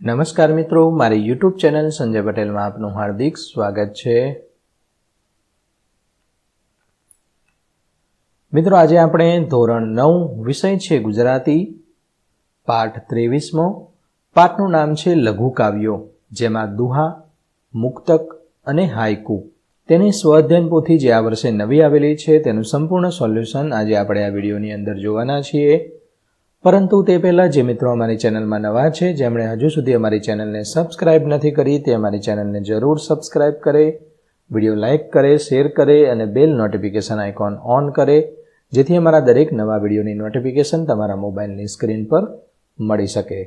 નમસ્કાર મિત્રો, મારી યુટ્યુબ ચેનલ સંજય પટેલમાં આપનું હાર્દિક સ્વાગત છે। મિત્રો, આજે આપણે ધોરણ 9 વિષય છે ગુજરાતી, પાઠ 23મો। પાઠનું નામ છે લઘુ કાવ્યો, જેમાં દુહા, મુક્તક અને હાઇકુ તેની સ્વઅધ્યયન પોથી જે આ વર્ષે નવી આવેલી છે તેનું સંપૂર્ણ સોલ્યુશન આજે આપણે આ વિડીયોની અંદર જોવાના છીએ। પરંતુ તે પહેલાં જે મિત્રો અમારી ચેનલમાં નવા છે, જેમણે હજુ સુધી અમારી ચેનલને સબસ્ક્રાઇબ નથી કરી, તે અમારી ચેનલને જરૂર સબસ્ક્રાઇબ કરે, વિડીયો લાઇક કરે, શેર કરે અને બેલ નોટિફિકેશન આઇકોન ઓન કરે, જેથી અમારા દરેક નવા વિડીયોની નોટિફિકેશન તમારા મોબાઈલની સ્ક્રીન પર મળી શકે।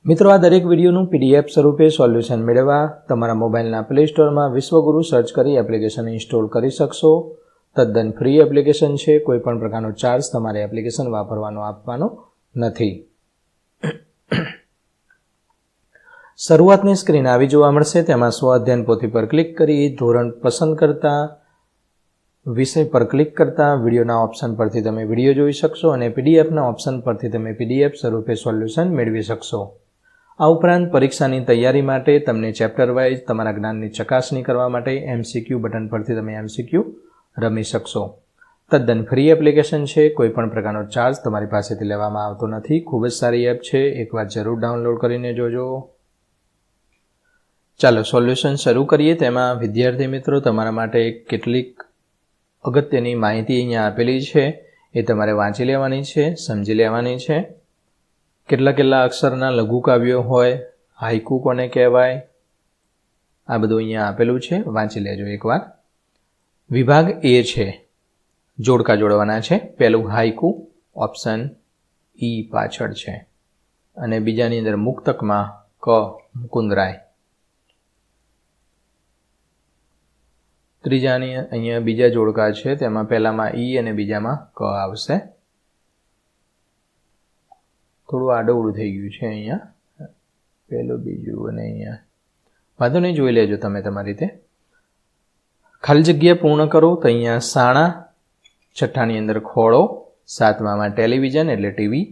મિત્રો, આ દરેક વિડીયોનું PDF સ્વરૂપે સોલ્યુશન મેળવવા તમારા મોબાઈલના પ્લે સ્ટોરમાં વિશ્વગુરુ સર્ચ કરી એપ્લિકેશન ઇન્સ્ટોલ કરી શકશો। તદ્દન ફ્રી એપ્લિકેશન છે, કોઈ પણ પ્રકારનો ચાર્જ તમારે એપ્લિકેશન વાપરવાનો આપવાનો નથી। શરૂઆતની સ્ક્રીન આવી જોવા મળશે, તેમાં સ્વઅધ્યયન પોથી પર ક્લિક કરી ધોરણ પસંદ કરતા, વિષય પર ક્લિક કરતા વિડીયોના ઓપ્શન પરથી તમે વિડીયો જોઈ શકશો અને PDFના ઓપ્શન પરથી તમે PDF સ્વરૂપે સોલ્યુશન મેળવી શકશો। આ ઉપરાંત પરીક્ષાની તૈયારી માટે તમને ચેપ્ટર વાઇઝ તમારા જ્ઞાનની ચકાસણી કરવા માટે MCQ બટન પરથી તમે MCQ રમી શકશો। તદ્દન ફ્રી એપ્લિકેશન છે, કોઈ પણ પ્રકારનો ચાર્જ તમારી પાસેથી લેવામાં આવતો નથી। ખૂબ જ સારી એપ છે, એકવાર જરૂર ડાઉનલોડ કરીને જોજો। ચાલો સોલ્યુશન શરૂ કરીએ। તેમાં વિદ્યાર્થી મિત્રો તમારા માટે કેટલીક અગત્યની માહિતી અહીંયા આપેલી છે, એ તમારે વાંચી લેવાની છે, સમજી લેવાની છે। કેટલા અક્ષરના લઘુ કાવ્યો હોય, હાઇકુ કોને કહેવાય, આ બધું અહીંયા આપેલું છે, વાંચી લેજો એકવાર। વિભાગ A છે, જોડકા જોડવાના છે। પહેલું હાઇકુ, ઓપ્શન E પાછળ છે, અને બીજાની અંદર મુક્તકમાં ક મુકુંદરાય। ત્રીજાની અહીંયા બીજા જોડકા છે, તેમાં પહેલામાં E અને બીજામાં ક આવશે। થોડું આડોવડું થઈ ગયું છે અહીંયા, પહેલું બીજું અને અહીંયા વાંધો નહીં, જોઈ લેજો તમે તમારી રીતે। ખાલી જગ્યા પૂર્ણ કરો તો અહીંયા સાણા, છઠ્ઠાની અંદર ખોળો, સાતમામાં ટેલિવિઝન એટલે ટીવી,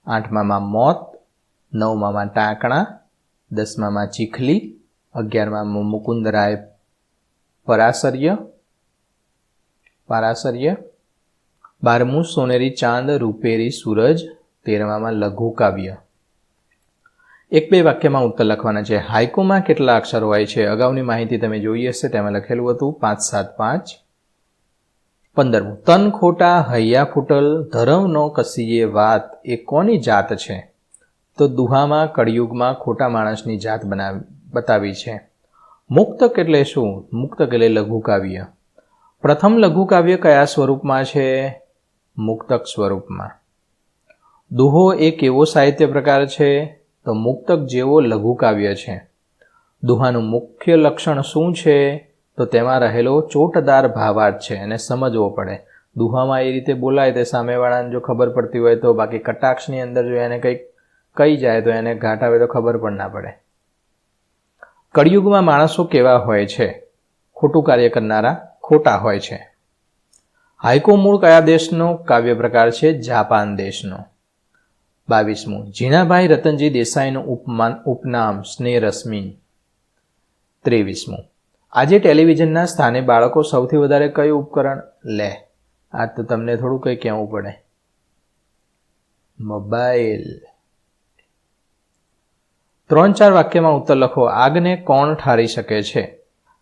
આઠમામાં મોત, નવમામાં ટાંકણા, દસમામાં ચીખલી, 11મામાં મુકુંદરાય પારાશર્ય, 12મું સોનેરી ચાંદ રૂપેરી સૂરજ, 13મામાં લઘુ કાવ્ય। એક બે વાક્યમાં ઉત્તર લખવાના છે। હાઇકુમાં કેટલા અક્ષર હોય છે? અગાઉની માહિતી તમે જોઈ હશે, તેમાં લખેલું હતું 5 7 5। 15મું તન ખોટા હૈયા ફૂટલ ધરમ નો કસીએ વાત એ કોની જાત છે? તો દુહામાં કળિયુગમાં ખોટા માણસની જાત બતાવી છે। મુક્તક એટલે શું? મુક્તક એટલે લઘુ કાવ્ય। પ્રથમ લઘુ કાવ્ય કયા સ્વરૂપમાં છે? મુક્તક સ્વરૂપમાં। દુહો એ કેવો સાહિત્ય પ્રકાર છે? તો મુક્તક જેવો લઘુ કાવ્ય છે। દુહાનું મુખ્ય લક્ષણ શું છે? તો તેમાં રહેલો ચોટદાર ભાવાર્થ છે, એને સમજવો પડે। દુહામાં એ રીતે બોલાય તે સામેવાળાને જો ખબર પડતી હોય તો, બાકી કટાક્ષની અંદર જો એને કંઈક કહી જાય તો એને ઘાટ આવે તો ખબર પણ ના પડે। કળિયુગમાં માણસો કેવા હોય છે? ખોટું કાર્ય કરનારા ખોટા હોય છે। હાઇકુ મૂળ કયા દેશનો કાવ્ય પ્રકાર છે? જાપાન દેશનો। 22મું ઝીણાભાઈ રતનજી દેસાઈનું ઉપનામ સ્નેહરશ્મિ। 23મું આજે ટેલિવિઝનના સ્થાને બાળકો સૌથી વધારે કયું ઉપકરણ લે? આ તો તમને થોડું કંઈ કહેવું પડે, મોબાઈલ। 3-4 વાક્યમાં ઉત્તર લખો। આગને કોણ ઠારી શકે છે?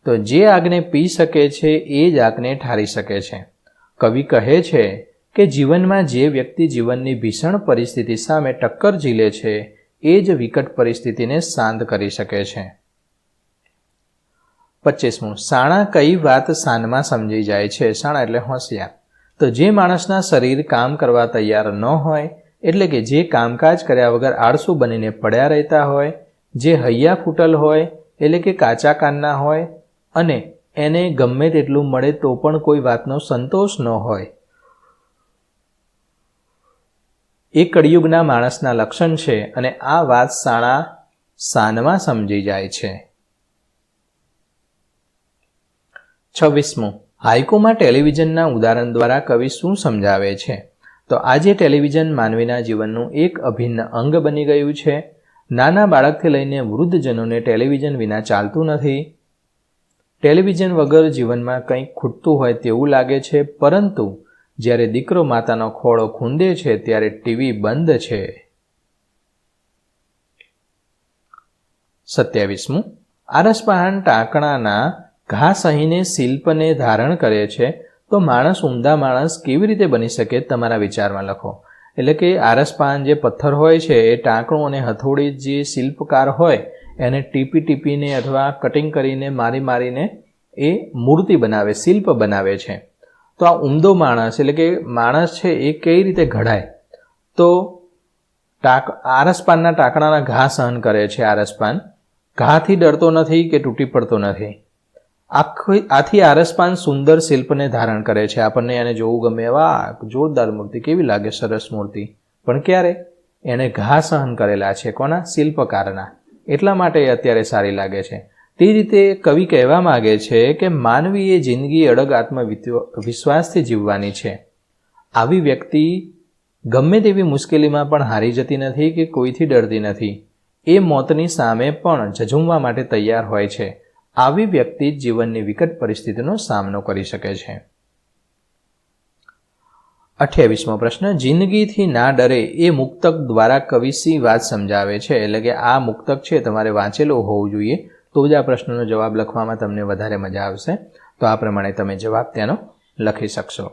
તો જે આગને પી શકે છે એ જ આગને ઠારી શકે છે। કવિ કહે છે કે જીવનમાં જે વ્યક્તિ જીવનની ભીષણ પરિસ્થિતિ સામે ટક્કર ઝીલે છે એ જ વિકટ પરિસ્થિતિને શાંત કરી શકે છે। 25મું શાણા કઈ વાત શાનમાં સમજી જાય છે? શાણા એટલે હોશિયાર। તો જે માણસના શરીર કામ કરવા તૈયાર ન હોય, એટલે કે જે કામકાજ કર્યા વગર આળસુ બનીને પડ્યા રહેતા હોય, જે હૈયા ફૂટલ હોય એટલે કે કાચા કાનના હોય, અને એને ગમે તેટલું મળે તો પણ કોઈ વાતનો સંતોષ ન હોય, એ કળિયુગના માણસના લક્ષણ છે, અને આ વાત શાણા શાનમાં સમજી જાય છે। 26મું હાઇકુમાં ટેલિવિઝનના ઉદાહરણ દ્વારા કવિ શું સમજાવે છે? તો આજે ટેલિવિઝન માનવીના જીવનનું એક અભિન્ન અંગ બની ગયું છે। નાના બાળકથી લઈને વૃદ્ધજનોને ટેલિવિઝન વિના ચાલતું નથી. ટેલિવિઝન વગર જીવનમાં કંઈક ખૂટતું હોય તેવું લાગે છે, પરંતુ જ્યારે દીકરો માતાનો ખોળો ખૂંદે છે ત્યારે ટીવી બંધ છે. 27. આરસપહાણ ટાંકણાના ઘા સહીને શિલ્પને ધારણ કરે છે, તો માણસ ઉમદા માણસ કેવી રીતે બની શકે? તમારા વિચારમાં લખો. એટલે કે આરસપહાણ જે પથ્થર હોય છે એ ટાંકણું અને હથોડી જે શિલ્પકાર હોય એને ટીપીને અથવા કટિંગ કરીને મારીને એ મૂર્તિ બનાવે, શિલ્પ બનાવે છે. તો આ ઉમદો માણસ એટલે કે માણસ છે એ કઈ રીતે ઘડાય? તો આરસપાનના ટાંકણાના ઘા સહન કરે છે. આરસપાન ઘાથી ડરતો નથી કે તૂટી પડતો નથી. આથી આરસપાન સુંદર શિલ્પને ધારણ કરે છે. આપણને એને જોવું ગમે, વાહ જોરદાર મૂર્તિ, કેવી લાગે, સરસ મૂર્તિ. પણ ક્યારે? એને ઘા સહન કરેલા છે. કોના? શિલ્પકારના. એટલા માટે અત્યારે સારી લાગે છે. તે રીતે કવિ કહેવા માગે છે કે માનવીએ જિંદગી અડગ આત્મવિશ્વાસથી જીવવાની છે. આવી વ્યક્તિ ગમે તેવી મુશ્કેલીમાં પણ હારી જતી નથી કે કોઈથી ડરતી નથી. એ મોતની સામે પણ ઝઝૂમવા માટે તૈયાર હોય છે. આવી વ્યક્તિ જીવનની વિકટ પરિસ્થિતિનો સામનો કરી શકે છે. 28મો પ્રશ્ન. જિંદગીથી ના ડરે એ મુક્તક દ્વારા કવિ શી વાત સમજાવે છે? એટલે કે આ મુક્તક છે તમારે વાંચેલું હોવું જોઈએ, તો જ આ પ્રશ્નનો જવાબ લખવામાં તમને વધારે મજા આવશે. તો આ પ્રમાણે તમે જવાબ ત્યાંનો લખી શકશો.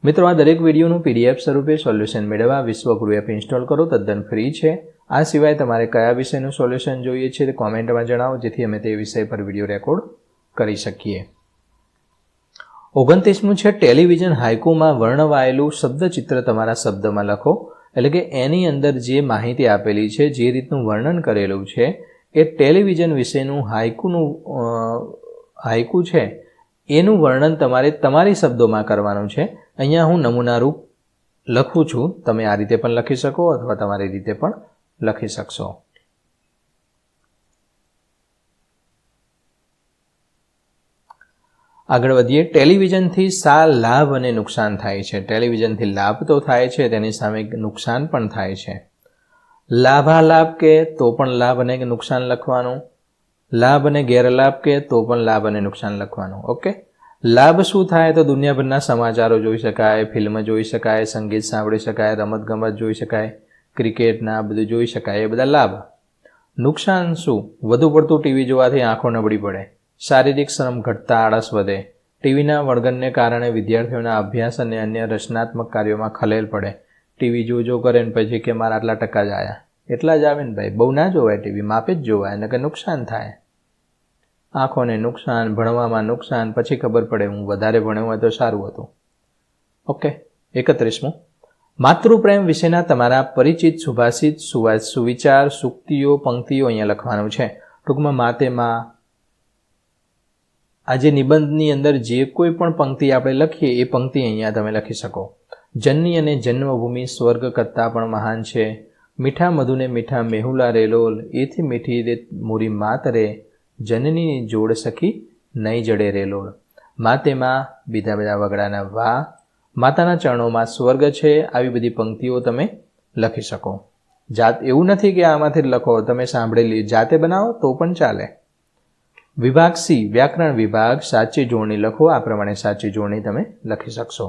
મિત્રો, આ દરેક વિડીયોનું PDF સ્વરૂપે સોલ્યુશન મેળવવા વિશ્વગુરુ એપ ઇન્સ્ટોલ કરો, તદ્દન ફ્રી છે. આ સિવાય તમારે કયા વિષયનું સોલ્યુશન જોઈએ છે તે કોમેન્ટમાં જણાવો, જેથી અમે તે વિષય પર વિડીયો રેકોર્ડ કરી શકીએ. 29મું છે ટેલિવિઝન હાઇકુમાં વર્ણવાયેલું શબ્દચિત્ર તમારા શબ્દમાં લખો. એટલે કે એની અંદર જે માહિતી આપેલી છે, જે રીતનું વર્ણન કરેલું છે, એ ટેલિવિઝન વિશેનું હાઇકુ છે એનું વર્ણન તમારે તમારી શબ્દોમાં કરવાનું છે. અહીંયા હું નમૂનારૂપ લખું છું, તમે આ રીતે પણ લખી શકો અથવા તમારી રીતે પણ લખી શકશો. આગળ વધીએ. ટેલિવિઝનથી શા લાભ અને નુકસાન થાય છે? ટેલિવિઝનથી લાભ તો થાય છે, તેની સામે નુકસાન પણ થાય છે. લાભાલાભ કે તો પણ લાભ અને નુકસાન લખવાનું, લાભ અને ગેરલાભ કે તો પણ લાભ અને નુકસાન લખવાનું. ઓકે. લાભ શું થાય? તો દુનિયાભરના સમાચારો જોઈ શકાય, ફિલ્મ જોઈ શકાય, સંગીત સાંભળી શકાય, રમતગમત જોઈ શકાય, ક્રિકેટના બધું જોઈ શકાય, એ બધા લાભ. નુકસાન શું? વધુ પડતું ટીવી જોવાથી આંખો નબળી પડે, શારીરિક શ્રમ ઘટતા આળસ વધે, ટીવીના વળગણને કારણે વિદ્યાર્થીઓના અભ્યાસ અને અન્ય રચનાત્મક કાર્યોમાં ખલેલ પડે. ટીવી જો કરે ને પછી કે મારા આટલા ટકા જ આવ્યા, એટલા જ આવે ને ભાઈ, બહુ ના જોવાય ટીવી, માપે જ જોવાય, એને કે નુકસાન થાય. આંખોને નુકસાન, ભણવામાં નુકસાન, પછી ખબર પડે હું વધારે ભણ્યો હોય તો સારું હતું. ઓકે. 31મું. માતૃપ્રેમ વિશેના તમારા પરિચિત સુભાષિત, સુવિચાર, સૂક્તિઓ, પંક્તિઓ અહીંયા લખવાનું છે. ટૂંકમાં માતેમાં આ જે નિબંધની અંદર જે કોઈ પણ પંક્તિ આપણે લખીએ એ પંક્તિ અહીંયા તમે લખી શકો. જનની અને જન્મભૂમિ સ્વર્ગ કરતાં પણ મહાન છે. મીઠા મધુને મીઠા મેહુલા રેલોલ, એથી મીઠી રે મોરી માત રે, જનની જોડ સખી નહીં જડે રેલોલ. માતેમાં બીજા વગડાના વા, માતાના ચરણોમાં સ્વર્ગ છે. આવી બધી પંક્તિઓ તમે લખી શકો. એવું નથી કે આમાંથી જ લખો, તમે સાંભળેલી જાતે બનાવો તો પણ ચાલે. વિભાગ સી, વ્યાકરણ વિભાગ, સાચી જોડણી લખો. આ પ્રમાણે સાચી જોડણી તમે લખી શકશો.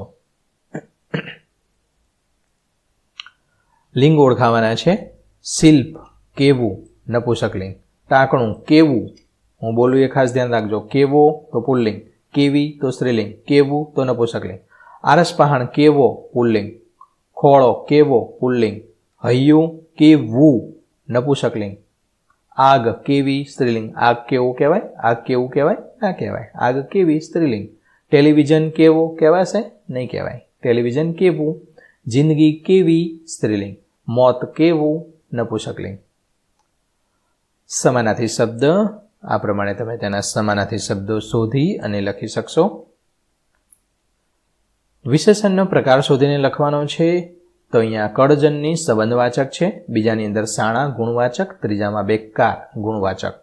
લિંગ ઓળખાવાના છે. શિલ્પ, કેવું, નપુંસકલિંગ. ટાંકણું, કેવું, હું બોલું એ ખાસ ધ્યાન રાખજો. કેવો તો પુલ્લિંગ, કેવી તો સ્ત્રીલિંગ, કેવું તો નપુંસકલિંગ. આરસપહાણ, કેવો, પુલ્લિંગ. ખોળો, કેવો, પુલ્લિંગ. હૈયું, કેવું, નપુંસકલિંગ. આગ, કેવી, સ્ત્રીલિંગ. આગ કેવું કહેવાય? આગ કેવું કહેવાય? ના કહેવાય. આગ કેવી, સ્ત્રીલિંગ. ટેલિવિઝન કેવો કહેવાશે? નહીં કહેવાય. ટેલિવિઝન કેવું. જિંદગી કેવી, સ્ત્રીલિંગ. મોત કેવું, નપુંસકલિંગ. સમાનાર્થી શબ્દ, આ પ્રમાણે તમે તેના સમાનાર્થી શબ્દો શોધી અને લખી શકશો. વિશેષણનો પ્રકાર શોધીને લખવાનો છે. તો અહીંયા કળજનની સંબંધવાચક છે, બીજાની અંદર સાણા ગુણવાચક, ત્રીજામાં બેકાર ગુણવાચક.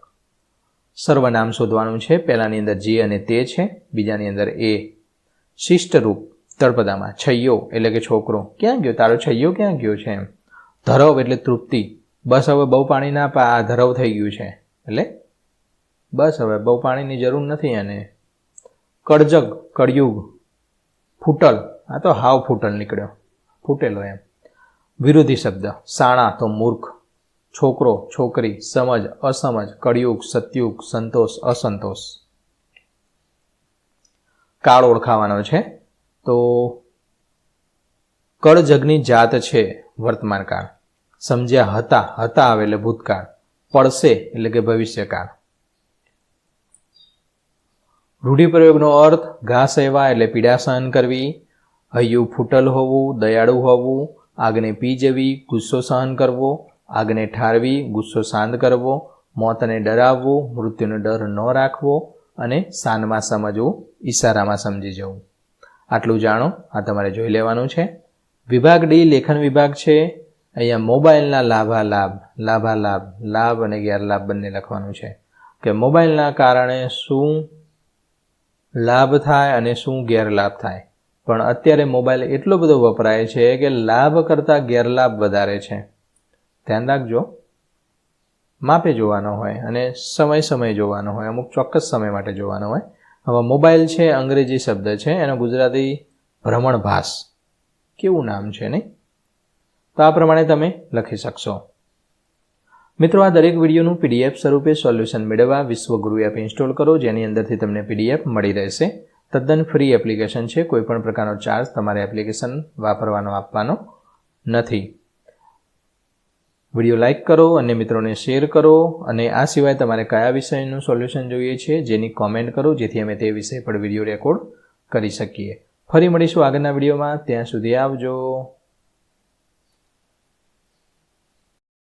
સર્વનામ શોધવાનું છે. પહેલાની અંદર જે અને તે છે, બીજાની અંદર એ. શિષ્ટરૂપ તળપદામાં છૈયો એટલે કે છોકરો, ક્યાં ગયો તારો છૈયો, ક્યાં ગયો છે એમ. ધરવ એટલે તૃપ્તિ, બસ હવે બહુ પાણી ના પા, ધરવ થઈ ગયું છે, એટલે બસ હવે બહુ પાણીની જરૂર નથી એને. કળજગ, કળયુગ. ફૂટલ, આ તો હાવ ફૂટલ નીકળ્યો, ફૂટેલો એમ. વિરોધી શબ્દ, શાણા તો મૂર્ખ, છોકરો, છોકરી, સમજ, અસમજ, કળયુગ, સતયુગ, સંતોષ, અસંતોષ. કાળ ઓળખાવાનો છે તો કળજગની જાત છે વર્તમાન કાળ. સમજ્યા હતા, હતા આવે એટલે ભૂતકાળ. પડશે એટલે કે ભવિષ્યકાળ. રૂઢિપ્રયોગનો અર્થ ઘા સહેવા એટલે પીડા સહન કરવી, હૈયું ફૂટલ હોવું, દયાળુ હોવું, આગને પી જવી, ગુસ્સો સહન કરવો, આગને ઠારવી, ગુસ્સો શાંત કરવો, મોતને ડરાવવું, મૃત્યુનો ડર ન રાખવો અને સાનમાં સમજવું, ઈશારામાં સમજી જવું. આટલું જાણો, આ તમારે જોઈ લેવાનું છે. વિભાગ ડી લેખન વિભાગ છે. અહીંયા મોબાઈલના લાભાલાભ, લાભાલાભ, લાભ અને ગેરલાભ બંને લખવાનું છે કે મોબાઈલના કારણે શું લાભ થાય અને શું ગેરલાભ થાય. પણ અત્યારે મોબાઈલ એટલો બધો વપરાય છે કે લાભ કરતાં ગેરલાભ વધારે છે. ધ્યાન રાખજો, માપે જોવાનો હોય અને સમય જોવાનો હોય, અમુક ચોક્કસ સમય માટે જોવાનો હોય. હવે મોબાઈલ છે અંગ્રેજી શબ્દ છે, એનો ગુજરાતી ભ્રમણભાસ, કેવું નામ છે નહીં? તો આ પ્રમાણે તમે લખી શકશો. મિત્રો, આ દરેક વિડીયોનું PDF સ્વરૂપે સોલ્યુશન મેળવવા વિશ્વગુરુ એપ ઇન્સ્ટોલ કરો, જેની અંદરથી તમને PDF મળી રહેશે. તદ્દન ફ્રી એપ્લિકેશન છે, કોઈપણ પ્રકારનો ચાર્જ તમારે એપ્લિકેશન વાપરવાનો આપવાનો નથી. વિડીયો લાઇક કરો, અન્ય મિત્રોને શેર કરો અને આ સિવાય તમારે કયા વિષયનું સોલ્યુશન જોઈએ છે જેની કોમેન્ટ કરો, જેથી અમે તે વિષય પર વિડીયો રેકોર્ડ કરી શકીએ. ફરી મળીશું આગળના વિડીયોમાં. ત્યાં સુધી આવજો.